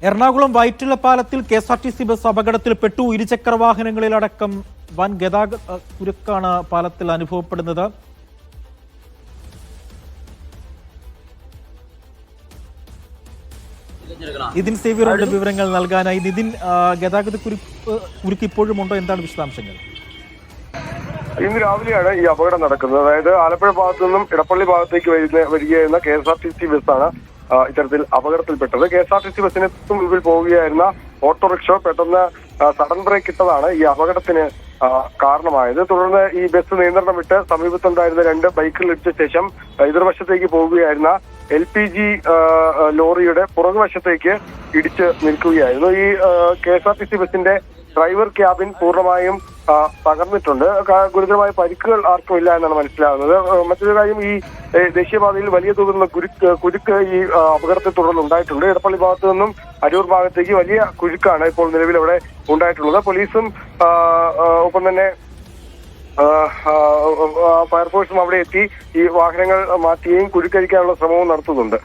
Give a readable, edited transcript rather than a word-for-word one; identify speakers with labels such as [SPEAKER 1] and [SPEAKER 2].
[SPEAKER 1] എറണാകുളം വൈറ്റില പാലത്തിൽ KSRTC bus അപകടത്തിൽപ്പെട്ടു. ഇരുചക്ര വാഹനങ്ങളിലടക്കം വൻ ഗതാഗത കുരുക്കാണ് പാലത്തിൽ അനുഭവപ്പെടുന്നത്. നിതിൻ സേവ്യറുടെ വിവരങ്ങൾ നൽകാനായി. നിതിൻ, ഗതാഗത കുരുക്ക് ഇപ്പോഴും ഉണ്ടോ? എന്താണ് വിശദാംശങ്ങൾ?
[SPEAKER 2] ഇന്ന് രാവിലെയാണ് ഈ അപകടം നടക്കുന്നത്. അതായത് ആലപ്പുഴ ഭാഗത്തു നിന്നും ഇടപ്പള്ളി ഭാഗത്തേക്ക് വരികയായിരുന്ന കെ.എസ്.ആർ.ടി.സി ബസ്സാണ് ഇത്തരത്തിൽ അപകടത്തിൽപ്പെട്ടത്. കെ.എസ്.ആർ.ടി.സി ബസ്സിന് മുൻപിൽ പോവുകയായിരുന്ന ഓട്ടോറിക്ഷ പെട്ടെന്ന് സഡൻ ബ്രേക്ക് ഇട്ടതാണ് ഈ അപകടത്തിന് കാരണമായത്. തുടർന്ന് ഈ ബസ് നിയന്ത്രണം വിട്ട് സമീപത്തുണ്ടായിരുന്ന രണ്ട് ബൈക്കുകൾ ഇടിച്ച ശേഷം എതിർവശത്തേക്ക് പോവുകയായിരുന്ന LPG ലോറിയുടെ പുറകുവശത്തേക്ക് ഇടിച്ച് നിൽക്കുകയായിരുന്നു. ഈ കെ.എസ്.ആർ.ടി.സി ബസിന്റെ ഡ്രൈവർ ക്യാബിൻ പൂർണ്ണമായും തകർന്നിട്ടുണ്ട്. ഗുരുതരമായ പരിക്കുകൾ ആർക്കും ഇല്ല എന്നാണ് മനസ്സിലാകുന്നത്. മറ്റൊരു കാര്യം, ഈ ദേശീയപാതയിൽ വലിയ തോതിലുള്ള കുരുക്ക് ഈ അപകടത്തെ തുടർന്ന് ഉണ്ടായിട്ടുണ്ട്. ഇടപ്പള്ളി ഭാഗത്തു നിന്നും അരൂർ ഭാഗത്തേക്ക് വലിയ കുരുക്കാണ് ഇപ്പോൾ നിലവിൽ അവിടെ ഉണ്ടായിട്ടുള്ളത്. പോലീസും ഒപ്പം തന്നെ ഫയർഫോഴ്സും അവിടെ എത്തി ഈ വാഹനങ്ങൾ മാറ്റുകയും കുരുക്കരിക്കാനുള്ള ശ്രമവും നടത്തുന്നുണ്ട്.